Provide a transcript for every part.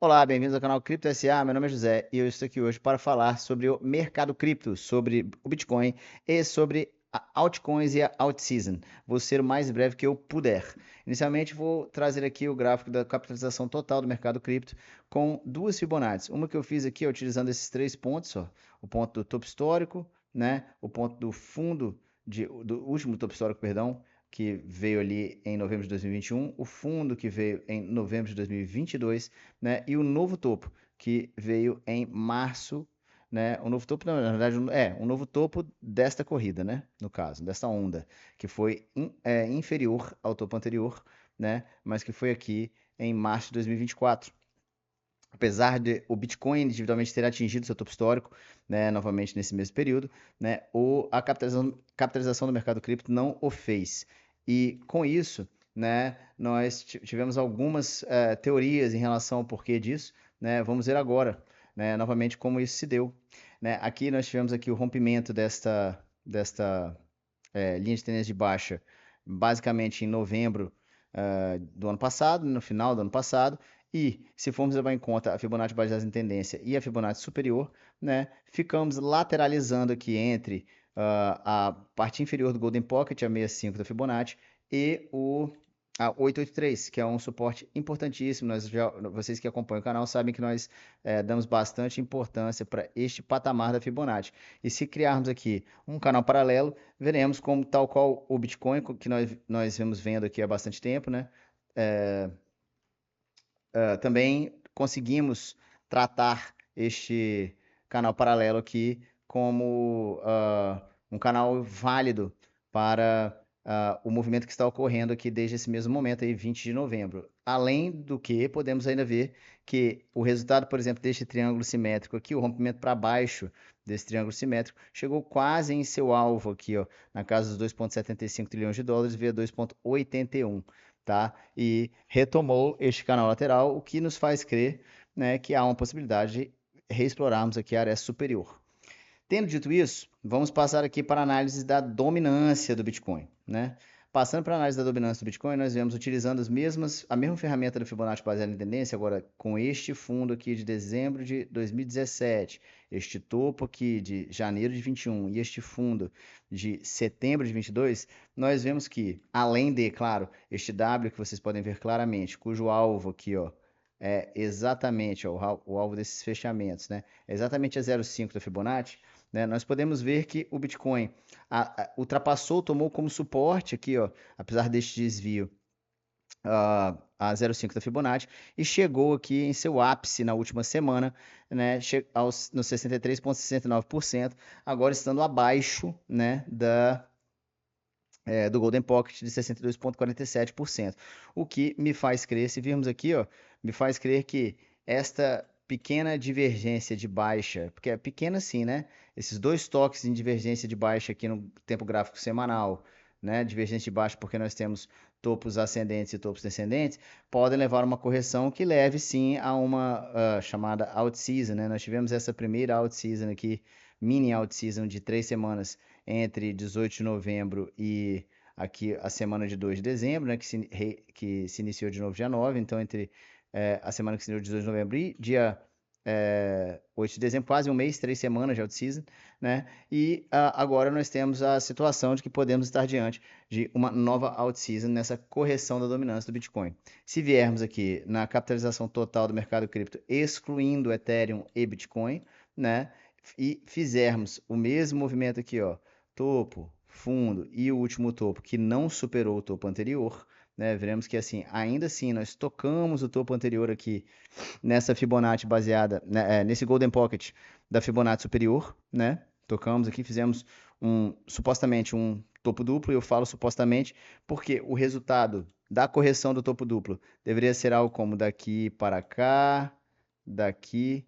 Olá, bem-vindos ao canal Cripto SA. Meu nome é José e eu estou aqui hoje para falar sobre o mercado cripto, sobre o Bitcoin e sobre altcoins e a alt-season. Vou ser o mais breve que eu puder. Inicialmente, vou trazer aqui o gráfico da capitalização total do mercado cripto com duas Fibonacci. Uma que eu fiz aqui utilizando esses três pontos, ó, o ponto do topo histórico, né, o ponto do fundo, do último topo histórico, perdão, que veio ali em novembro de 2021, o fundo que veio em novembro de 2022, né? E o novo topo, que veio em março, né? O novo topo, na verdade, um novo topo desta corrida, né? No caso, desta onda, que foi inferior ao topo anterior, né? Mas que foi aqui em março de 2024. Apesar de o Bitcoin individualmente ter atingido seu topo histórico, né, novamente nesse mesmo período, né, a capitalização do mercado cripto não o fez. E com isso, né, nós tivemos algumas teorias em relação ao porquê disso, né, vamos ver agora, né, novamente como isso se deu. Né. Aqui nós tivemos aqui o rompimento desta linha de tendência de baixa, basicamente em novembro do ano passado, no final do ano passado, e se formos levar em conta a Fibonacci baseada em tendência e a Fibonacci superior, né, ficamos lateralizando aqui entre a parte inferior do Golden Pocket, a 65 da Fibonacci, e a 883, que é um suporte importantíssimo. Vocês que acompanham o canal sabem que nós damos bastante importância para este patamar da Fibonacci. E se criarmos aqui um canal paralelo, veremos como, tal qual o Bitcoin, que nós vemos vendo aqui há bastante tempo, né? Também conseguimos tratar este canal paralelo aqui como um canal válido para o movimento que está ocorrendo aqui desde esse mesmo momento, aí, 20 de novembro. Além do que, podemos ainda ver que o resultado, por exemplo, deste triângulo simétrico aqui, o rompimento para baixo desse triângulo simétrico, chegou quase em seu alvo aqui, ó, na casa dos 2,75 trilhões de dólares, via 2,81, tá? E retomou este canal lateral, o que nos faz crer, né, que há uma possibilidade de reexplorarmos aqui a área superior. Tendo dito isso, vamos passar aqui para a análise da dominância do Bitcoin, né? Passando para a análise da dominância do Bitcoin, nós vemos utilizando a mesma ferramenta do Fibonacci baseada em tendência, agora com este fundo aqui de dezembro de 2017, este topo aqui de janeiro de 21 e este fundo de setembro de 22, nós vemos que, além de, claro, este W que vocês podem ver claramente, cujo alvo aqui, ó, é exatamente ó, o alvo desses fechamentos, né? É exatamente a 0,5 da Fibonacci, né? Nós podemos ver que o Bitcoin ultrapassou, tomou como suporte aqui, ó, apesar deste desvio, a 0,5 da Fibonacci e chegou aqui em seu ápice na última semana, né, no 63,69%, agora estando abaixo, né, do Golden Pocket de 62,47%. O que me faz crer, se virmos aqui, ó, me faz crer que esta pequena divergência de baixa, porque é pequena sim, né? Esses dois toques em divergência de baixa aqui no tempo gráfico semanal, né? Divergência de baixa porque nós temos topos ascendentes e topos descendentes, podem levar a uma correção que leve sim a uma chamada out-season, né? Nós tivemos essa primeira out-season aqui, mini out-season de 3 semanas, entre 18 de novembro e aqui a semana de 2 de dezembro, né, que se iniciou de novo dia 9, então entre a semana que se iniciou de 2 de novembro e dia 8 de dezembro, quase um mês, 3 semanas de out-season, né, e agora nós temos a situação de que podemos estar diante de uma nova out-season nessa correção da dominância do Bitcoin. Se viermos aqui na capitalização total do mercado cripto, excluindo Ethereum e Bitcoin, né, e fizermos o mesmo movimento aqui, ó, topo, fundo e o último topo que não superou o topo anterior, né? Veremos que assim, ainda assim, nós tocamos o topo anterior aqui nessa Fibonacci baseada, né, nesse Golden Pocket da Fibonacci superior, né? Tocamos aqui, fizemos supostamente um topo duplo, e eu falo supostamente porque o resultado da correção do topo duplo deveria ser algo como daqui para cá, daqui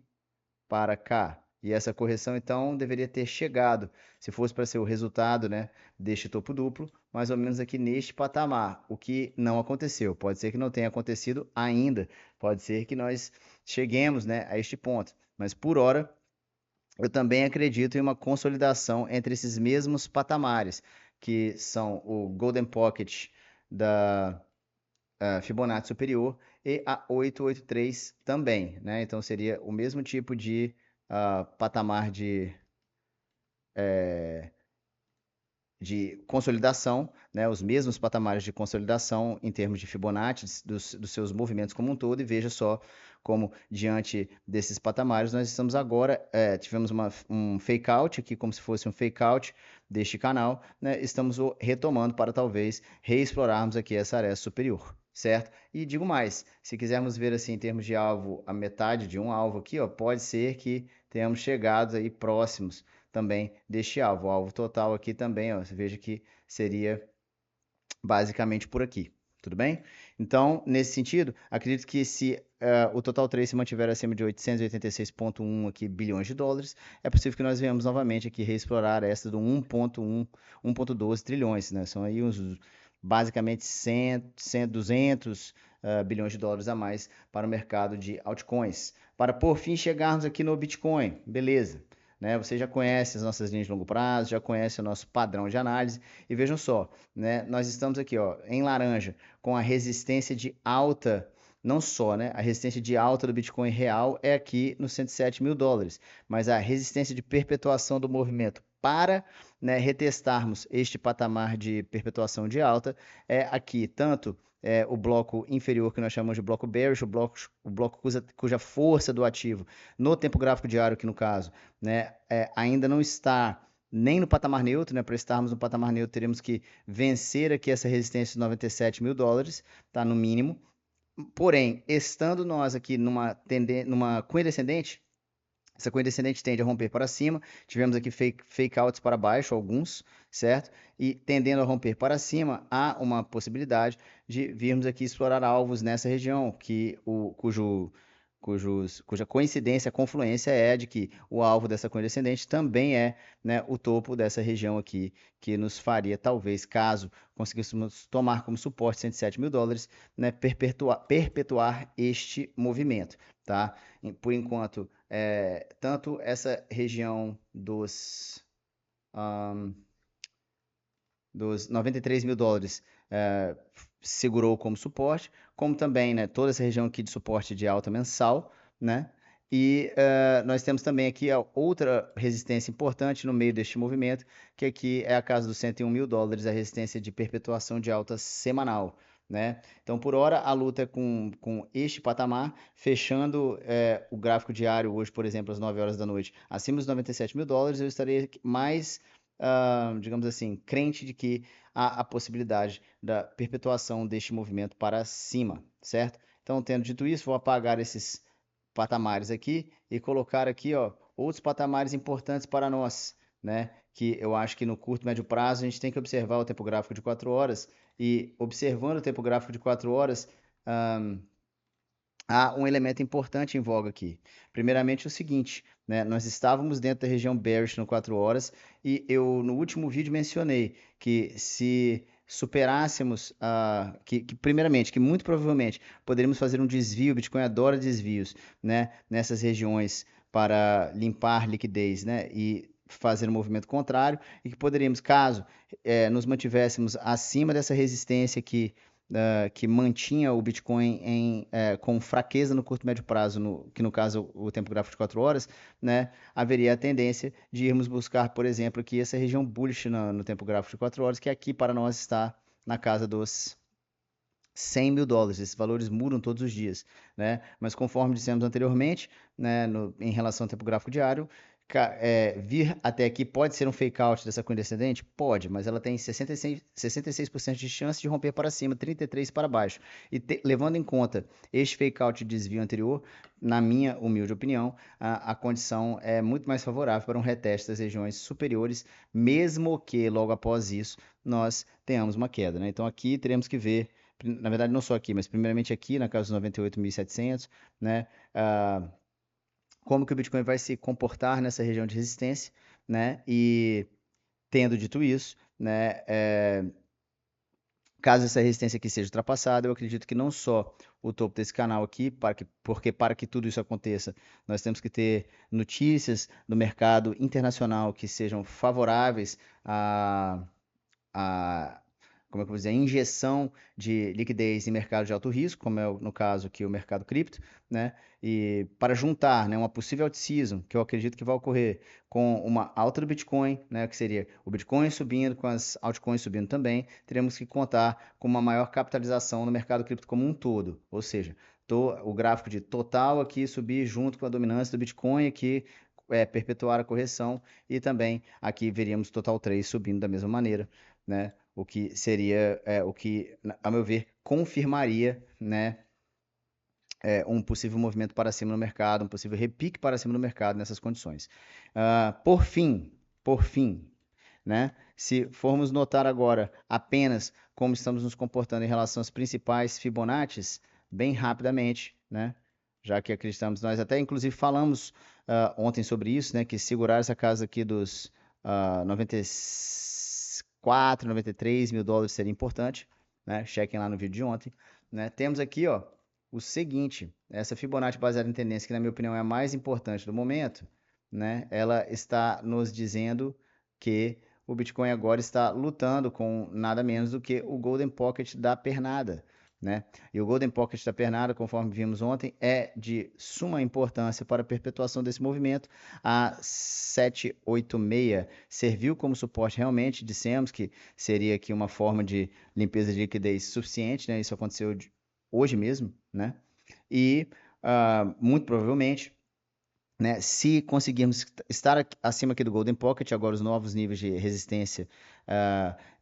para cá. E essa correção, então, deveria ter chegado, se fosse para ser o resultado, né, deste topo duplo, mais ou menos aqui neste patamar, o que não aconteceu. Pode ser que não tenha acontecido ainda, pode ser que nós cheguemos, né, a este ponto. Mas, por hora, eu também acredito em uma consolidação entre esses mesmos patamares, que são o Golden Pocket da Fibonacci superior e a 883 também, né? Então seria o mesmo tipo de patamar de consolidação, né, os mesmos patamares de consolidação em termos de Fibonacci, dos seus movimentos como um todo, e veja só como, diante desses patamares, nós estamos agora, tivemos um fake out aqui, como se fosse um fake out deste canal, né, estamos retomando para talvez reexplorarmos aqui essa área superior, certo? E digo mais, se quisermos ver assim em termos de alvo, a metade de um alvo aqui, ó, pode ser que tenhamos chegado aí próximos também deste alvo. O alvo total aqui também, ó, você veja que seria basicamente por aqui. Tudo bem? Então, nesse sentido, acredito que se o total 3 se mantiver acima de 886,1 aqui bilhões de dólares, é possível que nós venhamos novamente aqui reexplorar essa do 1,1, 1,12 trilhões, né? São aí uns basicamente 100, 200 bilhões de dólares a mais para o mercado de altcoins. Para por fim chegarmos aqui no Bitcoin, beleza? Né? Você já conhece as nossas linhas de longo prazo, já conhece o nosso padrão de análise e vejam só, né? Nós estamos aqui, ó, em laranja, com a resistência de alta, não só, né? A resistência de alta do Bitcoin real é aqui nos 107 mil dólares, mas a resistência de perpetuação do movimento para, né, retestarmos este patamar de perpetuação de alta é aqui, tanto o bloco inferior que nós chamamos de bloco bearish, o bloco cuja força do ativo no tempo gráfico diário, que no caso, né, ainda não está nem no patamar neutro, né? Para estarmos no patamar neutro, teremos que vencer aqui essa resistência de 97 mil dólares, tá? No mínimo. Porém, estando nós aqui numa cunha descendente, essa cunha descendente tende a romper para cima. Tivemos aqui fake outs para baixo, alguns, certo? E tendendo a romper para cima, há uma possibilidade de virmos aqui explorar alvos nessa região, cuja coincidência, confluência é de que o alvo dessa cunha descendente também é, né, o topo dessa região aqui, que nos faria, talvez, caso conseguíssemos tomar como suporte 107 mil dólares, né, perpetuar este movimento, tá? Por enquanto, tanto essa região dos 93 mil dólares segurou como suporte, como também, né, toda essa região aqui de suporte de alta mensal, né? E nós temos também aqui a outra resistência importante no meio deste movimento, que aqui é a casa dos 101 mil dólares, a resistência de perpetuação de alta semanal, né? Então, por hora, a luta é com este patamar, fechando o gráfico diário hoje, por exemplo, às 9 horas da noite, acima dos 97 mil dólares, eu estarei mais, digamos assim, crente de que há a possibilidade da perpetuação deste movimento para cima, certo? Então, tendo dito isso, vou apagar esses patamares aqui e colocar aqui, ó, outros patamares importantes para nós, né? Que eu acho que no curto e médio prazo a gente tem que observar o tempo gráfico de 4 horas e observando o tempo gráfico de 4 horas, há um elemento importante em voga aqui. Primeiramente, o seguinte, né? Nós estávamos dentro da região bearish no 4 horas e eu no último vídeo mencionei que se superássemos primeiramente, que muito provavelmente poderíamos fazer um desvio, o Bitcoin adora desvios, né? Nessas regiões para limpar liquidez, né? E fazer um movimento contrário e que poderíamos, caso nos mantivéssemos acima dessa resistência aqui que mantinha o Bitcoin com fraqueza no curto e médio prazo, que no caso o tempo gráfico de 4 horas, né, haveria a tendência de irmos buscar, por exemplo, aqui essa região bullish no tempo gráfico de 4 horas, que aqui para nós está na casa dos 100 mil dólares. Esses valores mudam todos os dias, né? Mas conforme dissemos anteriormente, né, em relação ao tempo gráfico diário, vir até aqui pode ser um fake out dessa cunha descendente? Pode, mas ela tem 66% de chance de romper para cima, 33% para baixo. E levando em conta este fake out de desvio anterior, na minha humilde opinião, a condição é muito mais favorável para um reteste das regiões superiores, mesmo que logo após isso nós tenhamos uma queda, né? Então aqui teremos que ver, na verdade não só aqui, mas primeiramente aqui na casa dos 98.700, né? Como que o Bitcoin vai se comportar nessa região de resistência, né? E tendo dito isso, né? Caso essa resistência aqui seja ultrapassada, eu acredito que não só o topo desse canal aqui, porque para que tudo isso aconteça, nós temos que ter notícias do mercado internacional que sejam favoráveis a como é que eu vou dizer, injeção de liquidez em mercado de alto risco, como é no caso aqui o mercado cripto, né? E para juntar, né, uma possível alt-season, que eu acredito que vai ocorrer com uma alta do Bitcoin, né, que seria o Bitcoin subindo com as altcoins subindo também, teremos que contar com uma maior capitalização no mercado cripto como um todo, ou seja, o gráfico de total aqui subir junto com a dominância do Bitcoin aqui, perpetuar a correção, e também aqui veríamos total 3 subindo da mesma maneira, né? O que seria, o que, a meu ver, confirmaria, né, um possível movimento para cima no mercado, um possível repique para cima no mercado nessas condições. Por fim, né, se formos notar agora apenas como estamos nos comportando em relação às principais Fibonaccis, bem rapidamente, né, já que acreditamos, nós até inclusive falamos ontem sobre isso, né, que segurar essa casa aqui dos 94, 93 mil dólares seria importante, né, chequem lá no vídeo de ontem, né, temos aqui, ó, o seguinte, essa Fibonacci baseada em tendência, que na minha opinião é a mais importante do momento, né, ela está nos dizendo que o Bitcoin agora está lutando com nada menos do que o Golden Pocket da pernada, né? E o Golden Pocket da pernada, conforme vimos ontem, é de suma importância para a perpetuação desse movimento. A 786 serviu como suporte realmente, dissemos que seria aqui uma forma de limpeza de liquidez suficiente, né? Isso aconteceu hoje mesmo, né? E muito provavelmente, né, se conseguirmos estar acima aqui do Golden Pocket, agora os novos níveis de resistência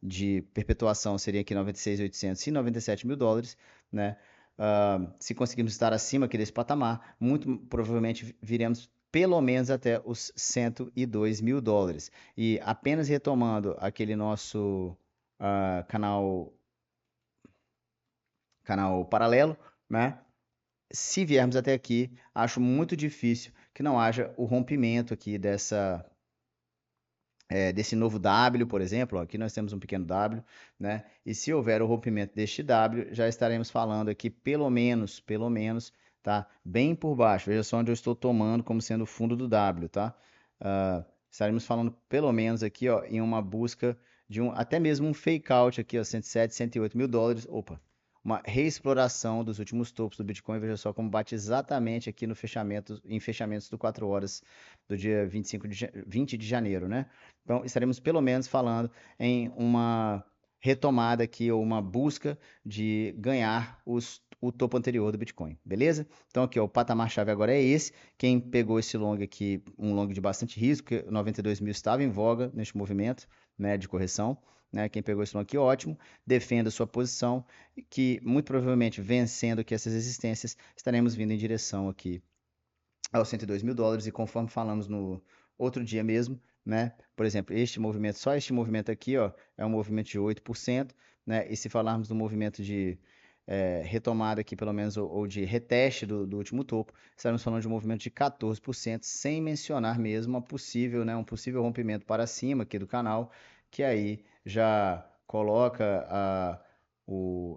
de perpetuação seriam aqui 96.800 e 97 mil dólares, né? Se conseguirmos estar acima aqui desse patamar, muito provavelmente viremos pelo menos até os 102 mil dólares. E apenas retomando aquele nosso canal paralelo, né? Se viermos até aqui, acho muito difícil que não haja o rompimento aqui desse novo W, por exemplo. Ó, aqui nós temos um pequeno W, né? E se houver o rompimento deste W, já estaremos falando aqui pelo menos, tá? Bem por baixo. Veja só onde eu estou tomando como sendo o fundo do W, tá? Estaremos falando pelo menos aqui, ó, em uma busca de até mesmo um fake out aqui, ó, 107, 108 mil dólares. Opa! Uma reexploração dos últimos topos do Bitcoin. Veja só como bate exatamente aqui no em fechamentos do 4 horas do dia 20 de janeiro, né? Então, estaremos pelo menos falando em uma retomada aqui, ou uma busca de ganhar o topo anterior do Bitcoin, beleza? Então, aqui, ó, o patamar-chave agora é esse. Quem pegou esse long aqui, um long de bastante risco, porque 92 mil estava em voga neste movimento, né, de correção, né? Quem pegou esse long aqui, ótimo, defenda a sua posição, que muito provavelmente vencendo aqui essas resistências, estaremos vindo em direção aqui aos 102 mil dólares, e conforme falamos no outro dia mesmo, né? Por exemplo, este movimento, só este movimento aqui, ó, é um movimento de 8%, né? E se falarmos do movimento de retomada aqui, pelo menos, ou de reteste do último topo, estaremos falando de um movimento de 14%, sem mencionar mesmo um possível rompimento para cima aqui do canal, que aí já coloca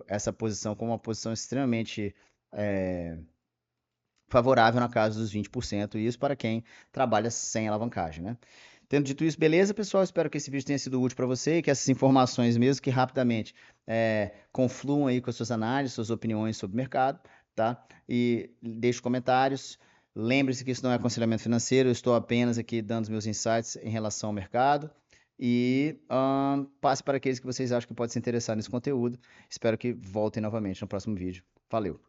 essa posição como uma posição extremamente favorável na casa dos 20%, e isso para quem trabalha sem alavancagem, né? Tendo dito isso, beleza, pessoal? Espero que esse vídeo tenha sido útil para você e que essas informações, mesmo que rapidamente, confluam aí com as suas análises, suas opiniões sobre o mercado, tá? E deixe comentários. Lembre-se que isso não é aconselhamento financeiro, eu estou apenas aqui dando os meus insights em relação ao mercado. E passe para aqueles que vocês acham que podem se interessar nesse conteúdo. Espero que voltem novamente no próximo vídeo. Valeu!